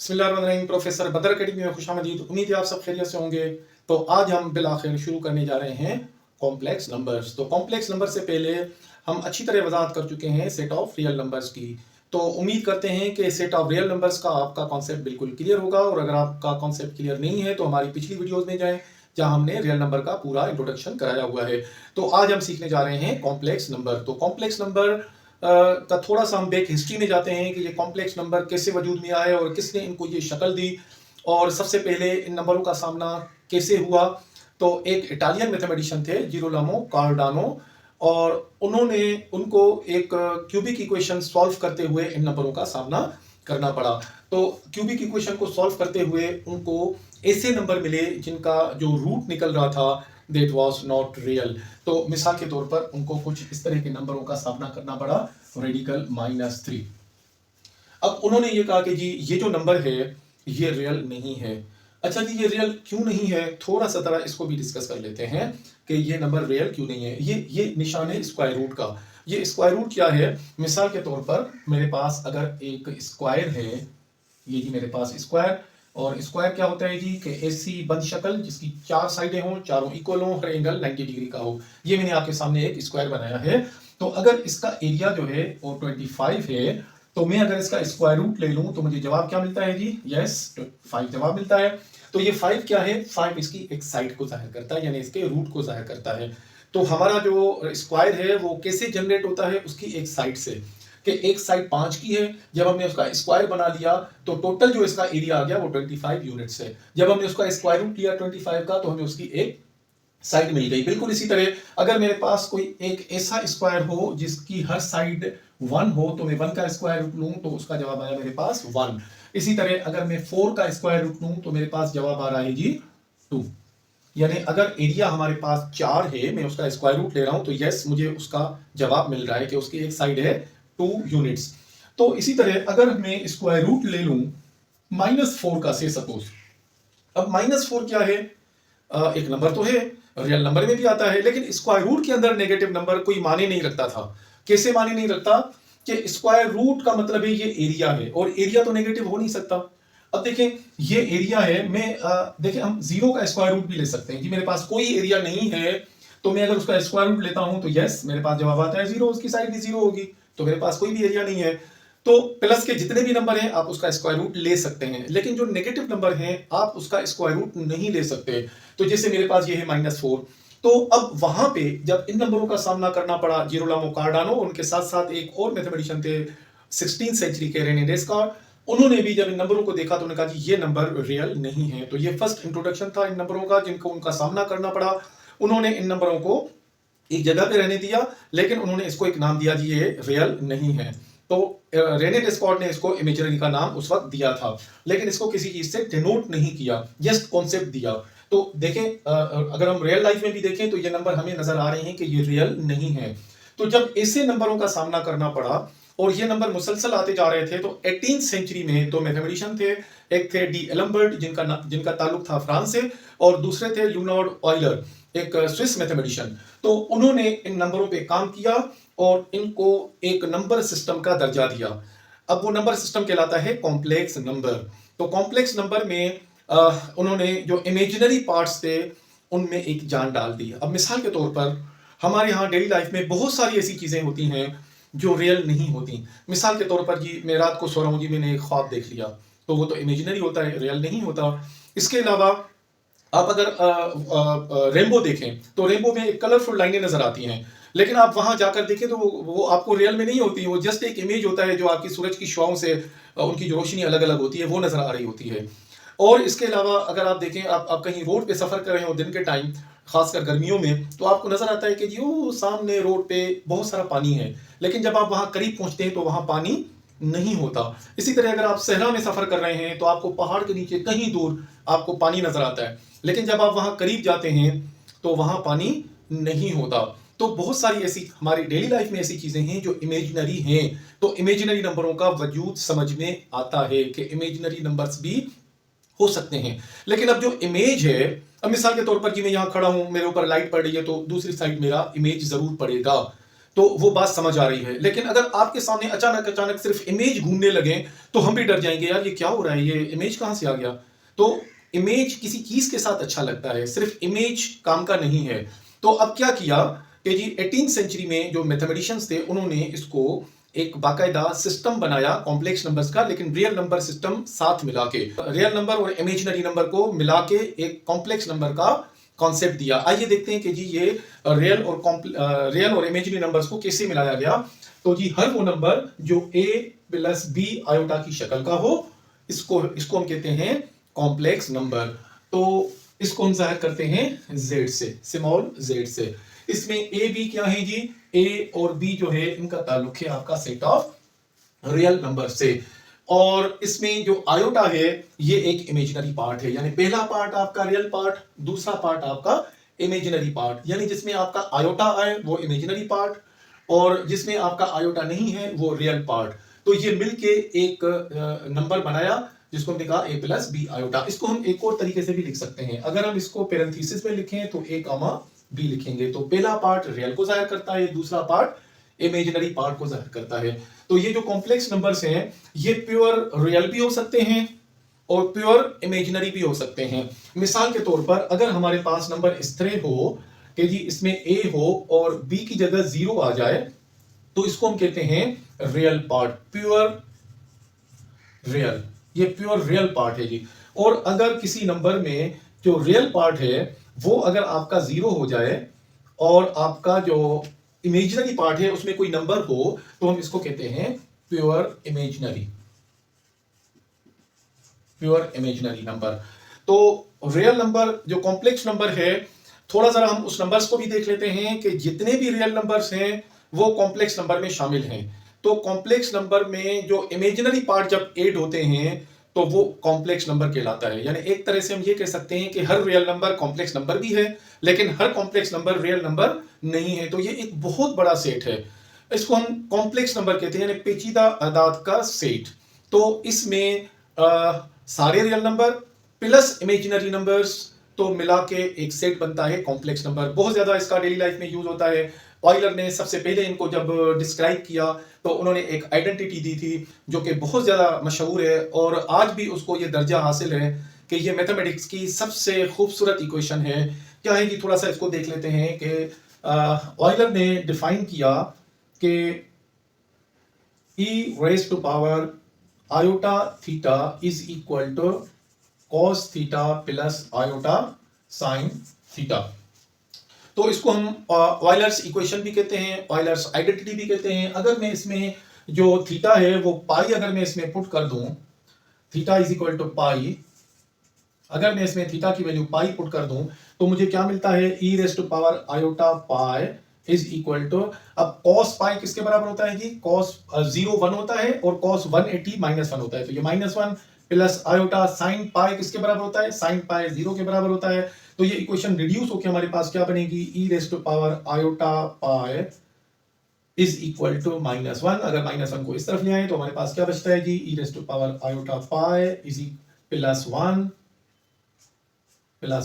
बिस्मिल्लाहिर्रहमानिर्रहीम। प्रोफेसर बदर अकेडमी में खुशामदीद। उम्मीद है आप सब खैरियत से होंगे। तो आज हम बिल आखिर शुरू करने जा रहे हैं कॉम्प्लेक्स नंबर्स। तो कॉम्प्लेक्स नंबर से पहले हम अच्छी तरह वजाहत कर चुके हैं सेट ऑफ रियल नंबर्स की। तो उम्मीद करते हैं कि सेट ऑफ रियल नंबर्स का आपका कॉन्सेप्ट बिल्कुल क्लियर होगा, और अगर आपका कॉन्सेप्ट क्लियर नहीं है तो हमारी पिछली वीडियोज़ में जाएं जहां हमने रियल नंबर का पूरा इंट्रोडक्शन कराया हुआ है। तो आज हम सीखने जा रहे हैं कॉम्प्लेक्स नंबर। तो कॉम्प्लेक्स नंबर का थोड़ा सा हम बैक हिस्ट्री में जाते हैं कि ये कॉम्प्लेक्स नंबर कैसे वजूद में आए और किसने इनको ये शक्ल दी, और सबसे पहले इन नंबरों का सामना कैसे हुआ। तो एक इटालियन मैथमेटिशियन थे जिरोलामो कार्डानो, और उन्होंने उनको एक क्यूबिक इक्वेशन सॉल्व करते हुए इन नंबरों का सामना करना पड़ा। तो क्यूबिक इक्वेशन को सॉल्व करते हुए उनको ऐसे नंबर मिले जिनका जो रूट निकल रहा था दैट वाज नॉट रियल। तो मिसाल के तौर पर उनको कुछ इस तरह के नंबरों का सामना करना पड़ा, रेडिकल -3। अब उन्होंने ये कहा कि जी ये जो नंबर है ये रियल नहीं है। अच्छा जी, ये रियल क्यों नहीं है, थोड़ा सा तरह इसको भी डिस्कस कर लेते हैं कि ये नंबर रियल क्यों नहीं है। ये निशान है स्क्वायर रूट का। ये स्क्वायर रूट क्या है? मिसाल के तौर पर मेरे पास अगर एक स्क्वायर है, ये जी मेरे पास स्क्वायर, और स्क्वायर क्या होता है जी कि ऐसी बंद शक्ल जिसकी चार साइडें हों, चारों इक्वल हों, हर एंगल 90 डिग्री का हो। ये मैंने आपके सामने एक स्क्वायर बनाया है। तो अगर इसका एरिया जो है वो 25 है, तो मैं अगर इसका स्क्वायर रूट ले लूं तो मुझे जवाब क्या मिलता है जी? यस, 5 जवाब मिलता है। तो ये 5 क्या है? 5 इसकी एक साइड को जाहिर करता है, यानी इसके रूट को जाहिर करता है। तो हमारा जो स्क्वायर है वो कैसे जनरेट होता है? उसकी एक साइड से, कि एक साइड 5 की है। जब हमने उसका स्क्वायर बना लिया तो टोटल जो इसका एरिया आ गया वो 25 यूनिट्स है। जब हमने उसका स्क्वायर रूट लिया 25 का तो हमें उसकी एक साइड मिल गई। बिल्कुल इसी तरह अगर मेरे पास कोई एक ऐसा स्क्वायर हो जिसकी हर साइड 1 हो, तो मैं 1 का स्क्वायर रूट लूं तो उसका जवाब आया मेरे पास 1। इसी तरह अगर मैं 4 का स्क्वायर रूट लूं तो मेरे पास जवाब आ रहा है जी 2। यानी अगर एरिया हमारे पास 4 है, मैं उसका स्क्वायर रूट ले रहा हूं, तो यस मुझे उसका जवाब मिल रहा है कि उसकी एक साइड है 2 यूनिट्स। तो इसी तरह अगर मैं स्क्वायर रूट ले लूं -4 का, से सपोज। अब -4 क्या है? एक नंबर तो है, रियल नंबर में भी आता है, लेकिन स्क्वायर रूट के अंदर नेगेटिव नंबर कोई माने नहीं रखता था। कैसे माने नहीं रखता? कि स्क्वायर रूट का मतलब है ये एरिया है, और एरिया तो नेगेटिव हो नहीं सकता। अब देखें ये एरिया है, मैं देखें हम 0 का स्क्वायर रूट भी ले सकते हैं कि मेरे पास कोई एरिया नहीं है, तो मैं अगर उसका स्क्वायर रूट लेता हूं तो यस मेरे पास जवाब आता है 0, उसकी साइड भी 0 होगी, तो मेरे पास कोई भी एरिया नहीं है। तो प्लस के जितने भी नंबर हैं आप उसका स्क्वायर रूट ले सकते हैं, लेकिन जो नेगेटिव नंबर हैं आप उसका स्क्वायर रूट नहीं ले सकते। तो जैसे मेरे पास ये है -4, तो अब वहां पे जब इन नंबरों का सामना करना पड़ा जिरोलामो कार्डानो, उनके साथ साथ एक और मैथमेटिशियन थे 16th सेंचुरी के, रेने डेस्कार्ट, उन्होंने भी जब इन नंबरों को देखा तो उन्होंने कहा जी ये नंबर रियल नहीं है। तो ये फर्स्ट इंट्रोडक्शन था इन नंबरों का जिनको उनका सामना करना पड़ा। उन्होंने इन नंबरों को एक जगह पे रहने दिया, लेकिन उन्होंने इसको एक नाम दिया जी ये रियल नहीं है। तो रेने डेस्कार्ट ने इसको इमेजिनरी का नाम उस वक्त दिया था, लेकिन इसको किसी चीज से डिनोट नहीं किया, जस्ट कॉन्सेप्ट दिया। तो देखें अगर हम रियल लाइफ में भी देखें तो ये नंबर हमें नजर आ रहे हैं कि ये रियल नहीं है। तो जब ऐसे नंबरों का सामना करना पड़ा और ये नंबर मुसलसल आते जा रहे थे, तो 18th सेंचुरी में दो मैथमेटिशियन थे, एक थे डी एलम्बर्ट जिनका ताल्लुक था फ्रांस से, और दूसरे थे लियोनार्ड ऑयलर, एक स्विस मैथमेटिशियन। तो उन्होंने इन नंबरों पे काम किया और इनको एक नंबर सिस्टम का दर्जा दिया। अब वो नंबर सिस्टम कहलाता है कॉम्प्लेक्स नंबर। तो कॉम्प्लेक्स नंबर में उन्होंने जो इमेजिनरी पार्ट्स थे उनमें एक जान डाल दी। अब मिसाल के तौर पर हमारे यहाँ डेली लाइफ में बहुत सारी ऐसी चीजें होती हैं जो रियल नहीं होती। मिसाल के तौर पर जी मैं रात को सो रहा हूँ जी, मैंने एक ख्वाब देख लिया, तो वो तो इमेजिनरी होता है, रियल नहीं होता। इसके अलावा आप अगर रेनबो देखें तो रेनबो में कलरफुल लाइनें नजर आती हैं, लेकिन आप वहां जाकर देखें तो वो आपको रियल में नहीं होती, वो जस्ट एक इमेज होता है जो आपकी सूरज की शुआओं से उनकी जो रोशनी अलग अलग होती है वो नजर आ रही होती है। और इसके अलावा अगर आप देखें, आप कहीं रोड पे सफर कर रहे हो दिन के टाइम, खासकर गर्मियों में, तो आपको नजर आता है कि जी वो सामने रोड पे बहुत सारा पानी है, लेकिन जब आप वहां करीब पहुंचते हैं तो वहां पानी नहीं होता। इसी तरह अगर आप सहरा में सफर कर रहे हैं तो आपको पहाड़ के नीचे कहीं दूर आपको पानी नजर आता है, लेकिन जब आप वहां करीब जाते हैं तो वहां पानी नहीं होता। तो बहुत सारी ऐसी हमारी डेली लाइफ में ऐसी चीजें हैं जो इमेजिनरी हैं। तो इमेजिनरी नंबरों का वजूद समझ में आता है कि इमेजिनरी नंबर्स भी हो सकते हैं। लेकिन अब जो इमेज है, अब मिसाल के तौर पर कि मैं यहां खड़ा हूं, मेरे ऊपर लाइट पड़ रही है, तो दूसरी साइड मेरा इमेज जरूर पड़ेगा। तो वो बात समझ आ रही है। लेकिन अगर आपके सामने अचानक अचानक सिर्फ इमेज घूमने लगे तो हम भी डर जाएंगे, यार ये क्या हो रहा है, ये इमेज कहाँ से आ गया। तो इमेज किसी चीज के साथ अच्छा लगता है, सिर्फ इमेज काम का नहीं है। तो अब क्या किया कि जी 18th सेंचुरी में जो मैथमेटिशियंस थे उन्होंने इसको एक बाकायदा सिस्टम बनाया कॉम्प्लेक्स नंबर्स का, लेकिन रियल नंबर सिस्टम साथ मिला के, रियल नंबर और इमेजिनरी नंबर को मिला के एक कॉम्प्लेक्स नंबर का कॉन्सेप्ट दिया। आइए देखते हैं कि जी ये रियल और इमेजिनरी नंबर्स को कैसे मिलाया गया। तो जी हर वो नंबर जो a प्लस बी आयोटा की शक्ल का हो, इसको हम कहते हैं कॉम्प्लेक्स नंबर। तो इसको हम जाहिर करते हैं z से, स्मॉल z से। इसमें a b क्या है जी, a और b जो है इनका ताल्लुक है आपका सेट ऑफ रियल नंबर से। और इसमें जो आयोटा है ये एक इमेजिनरी पार्ट है, यानी पहला पार्ट आपका रियल पार्ट, दूसरा पार्ट आपका इमेजिनरी पार्ट। यानी जिसमें आपका आयोटा आए वो इमेजिनरी पार्ट, और जिसमें आपका आयोटा नहीं है वो रियल पार्ट। तो ये मिलके एक नंबर बनाया जिसको हमने कहा a प्लस बी आयोटा। इसको हम एक और तरीके से भी लिख सकते हैं। अगर हम इसको पैरेंथेसिस में लिखें तो a कामा b लिखेंगे। तो पहला पार्ट रियल को जाहिर करता है, दूसरा पार्ट इमेजिनरी पार्ट को जाहिर करता है। तो ये जो कॉम्प्लेक्स नंबर्स हैं ये प्योर रियल भी हो सकते हैं और प्योर इमेजिनरी भी हो सकते हैं। मिसाल के तौर पर अगर हमारे पास नंबर इस तरह हो कि जी इसमें a हो और b की जगह 0 आ जाए, तो इसको हम कहते हैं रियल पार्ट, प्योर रियल। ये प्योर रियल पार्ट है जी। और अगर किसी नंबर में जो रियल पार्ट है वो अगर आपका 0 हो जाए और आपका जो इमेजिनरी पार्ट है उसमें कोई नंबर हो, तो हम इसको कहते हैं pure imaginary, pure imaginary number. तो रियल नंबर जो कॉम्प्लेक्स नंबर है, थोड़ा जरा हम उस नंबर्स को भी देख लेते हैं कि जितने भी रियल नंबर्स हैं वो कॉम्प्लेक्स नंबर में शामिल हैं। तो कॉम्प्लेक्स नंबर में जो इमेजिनरी पार्ट जब ऐड होते हैं तो वो कॉम्प्लेक्स नंबर कहलाता है। यानी एक तरह से हम ये कह सकते हैं कि हर रियल नंबर कॉम्प्लेक्स नंबर भी है, लेकिन हर कॉम्प्लेक्स नंबर रियल नंबर नहीं है। तो ये एक बहुत बड़ा सेट है, इसको हम कॉम्प्लेक्स नंबर कहते हैं, यानी पेचीदा अदाद का सेट। तो इसमें सारे real number plus imaginary numbers तो मिला के एक सेट बनता है कॉम्प्लेक्स नंबर। बहुत ज्यादा इसका डेली लाइफ में यूज होता है। ऑयलर ने सबसे पहले इनको जब डिस्क्राइब किया तो उन्होंने एक आइडेंटिटी दी थी जो कि बहुत ज्यादा मशहूर है और आज भी उसको ये दर्जा हासिल है कि ये मैथमेटिक्स की सबसे खूबसूरत इक्वेशन है। क्या है कि थोड़ा सा इसको देख लेते हैं कि ऑयलर ने डिफाइन किया कि e raised to power iota theta is equal to cos theta plus iota sin theta। तो इसको हम ऑयलर्स इक्वेशन भी कहते हैं, ऑयलर्स आइडेंटिटी भी कहते हैं। अगर मैं इसमें जो थीटा है वो पाई अगर मैं इसमें पुट कर दूं, थीटा इज इक्वल टू पाई, अगर मैं इसमें थीटा की वैल्यू पाई पुट कर दूं तो मुझे क्या मिलता है, e raise to power iota pi is equal to, अब cos पाई किसके बराबर होता है जी, cos 0 1 होता है और cos 180 -1 होता है। तो ये -1 प्लस आयोटा साइन पाई किसके बराबर होता है, साइन पाई 0 के बराबर होता है। तो ये इक्वेशन रिड्यूस होकर हमारे पास क्या बनेगी, e raise to power iota pi is equal to -1। अगर -1 को इस तरफ ले आए तो हमारे पास क्या बचता है जी, e raise to power iota pi is plus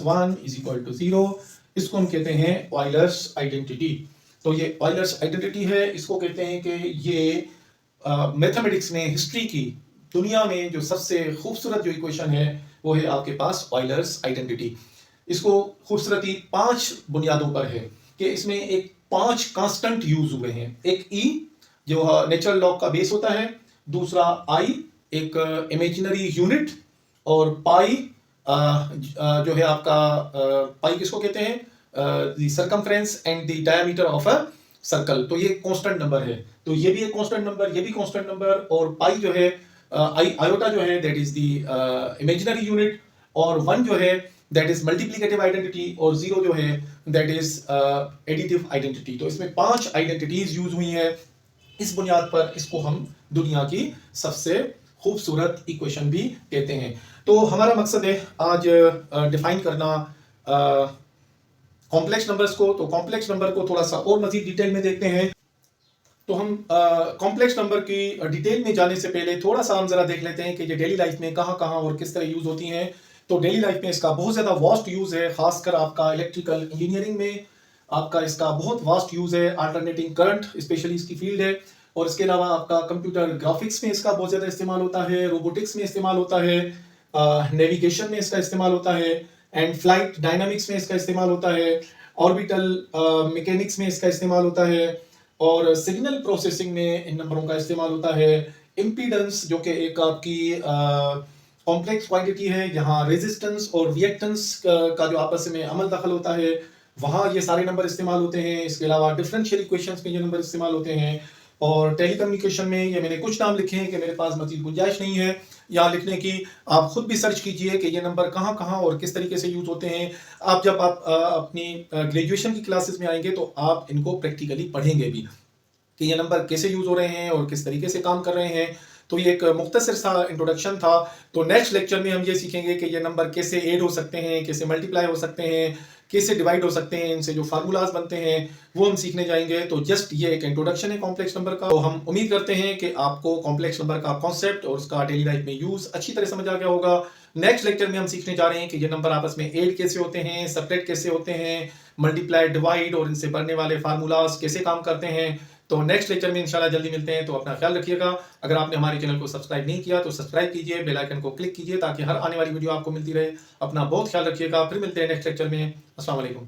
1 is equal to 0। इसको हम कहते हैं ऑयलर्स आइडेंटिटी। तो ये ऑयलर्स आइडेंटिटी है, इसको कहते हैं कि ये मैथमेटिक्स में, हिस्ट्री की दुनिया में जो सबसे खूबसूरत जो इक्वेशन है वो है आपके पास ऑयलर्स आइडेंटिटी। इसको खूबसूरती 5 बुनियादों पर है कि इसमें एक 5 कांस्टेंट यूज हुए हैं। एक ई जो नेचुरल लॉग का बेस होता है, दूसरा आई एक इमेजिनरी यूनिट, और पाई जो है आपका पाई किसको कहते हैं, the circumference and the diameter of a circle. तो ये कांस्टेंट नंबर है, तो ये भी एक कांस्टेंट नंबर, ये भी कांस्टेंट नंबर, और पाई जो है आयोटा जो है that is the imaginary unit, और 1 जो है दैट इज मल्टीप्लिकेटिव आइडेंटिटी, और 0 जो है दैट इज एडिटिव आइडेंटिटी। तो इसमें 5 आइडेंटिटीज यूज हुई हैं। इस बुनियाद पर इसको हम दुनिया की सबसे खूबसूरत इक्वेशन भी कहते हैं। तो हमारा मकसद है आज डिफाइन करना कॉम्प्लेक्स नंबर्स को। तो कॉम्प्लेक्स नंबर को थोड़ा सा और मजीद डिटेल में देखते हैं। तो हम कॉम्प्लेक्स नंबर की डिटेल में जाने से पहले थोड़ा सा हम जरा देख लेते हैं कि ये डेली लाइफ में कहाँ कहाँ और किस तरह यूज होती हैं। तो डेली लाइफ में इसका बहुत ज़्यादा वास्ट यूज़ है, खासकर आपका इलेक्ट्रिकल इंजीनियरिंग में, आपका इसका बहुत वास्ट यूज़ है, अल्टरनेटिंग करंट स्पेशली इसकी फील्ड है। और इसके अलावा आपका कंप्यूटर ग्राफिक्स में इसका बहुत ज़्यादा इस्तेमाल होता है, रोबोटिक्स में इस्तेमाल होता है, नेविगेशन में इसका इस्तेमाल होता है, एंड फ्लाइट डायनामिक्स में इसका इस्तेमाल होता है, ऑर्बिटल मैकेनिक्स में इसका इस्तेमाल होता है, और सिग्नल प्रोसेसिंग में इन नंबरों का इस्तेमाल होता है। इम्पीडेंस जो कि एक आपकी कॉम्प्लेक्स क्वांटिटी है, यहाँ रेजिस्टेंस और रिएक्टेंस का जो आपस में अमल दखल होता है, वहाँ ये सारे नंबर इस्तेमाल होते हैं। इसके अलावा डिफरेंशियल इक्वेशंस में ये नंबर इस्तेमाल होते हैं। और टेलीकम्युनिकेशन में ये मैंने कुछ नाम लिखे हैं कि मेरे पास मज़ीद गुंजाइश नहीं है यहाँ लिखने की। आप खुद भी सर्च कीजिए कि ये नंबर कहाँ कहाँ और किस तरीके से यूज़ होते हैं। आप जब आप अपनी ग्रेजुएशन की क्लासेस में आएंगे तो आप इनको प्रैक्टिकली पढ़ेंगे भी कि ये नंबर कैसे यूज़ हो रहे हैं और किस तरीके से काम कर रहे हैं। तो ये एक मुख्तसर सा इंट्रोडक्शन था। तो नेक्स्ट लेक्चर में हम ये सीखेंगे कि ये नंबर कैसे ऐड हो सकते हैं, कैसे मल्टीप्लाई हो सकते हैं, कैसे डिवाइड हो सकते हैं, इनसे जो फार्मूलाज बनते हैं वो हम सीखने जाएंगे। तो जस्ट ये एक इंट्रोडक्शन है कॉम्प्लेक्स नंबर का। तो हम उम्मीद करते हैं कि आपको कॉम्प्लेक्स नंबर का कॉन्सेप्ट और उसका डेली लाइफ में यूज़ अच्छी तरह समझ आ गया होगा। नेक्स्ट लेक्चर में हम सीखने जा रहे हैं कि ये नंबर आपस में ऐड कैसे होते हैं, सेपरेट कैसे होते हैं, मल्टीप्लाई, डिवाइड और इनसे बनने वाले फार्मूलाज कैसे काम करते हैं। तो नेक्स्ट लेक्चर में इंशाल्लाह जल्दी मिलते हैं। तो अपना ख्याल रखिएगा। अगर आपने हमारे चैनल को सब्सक्राइब नहीं किया तो सब्सक्राइब कीजिए, बेल आइकन को क्लिक कीजिए ताकि हर आने वाली वीडियो आपको मिलती रहे। अपना बहुत ख्याल रखिएगा। फिर मिलते हैं नेक्स्ट लेक्चर में। अस्सलाम वालेकुम।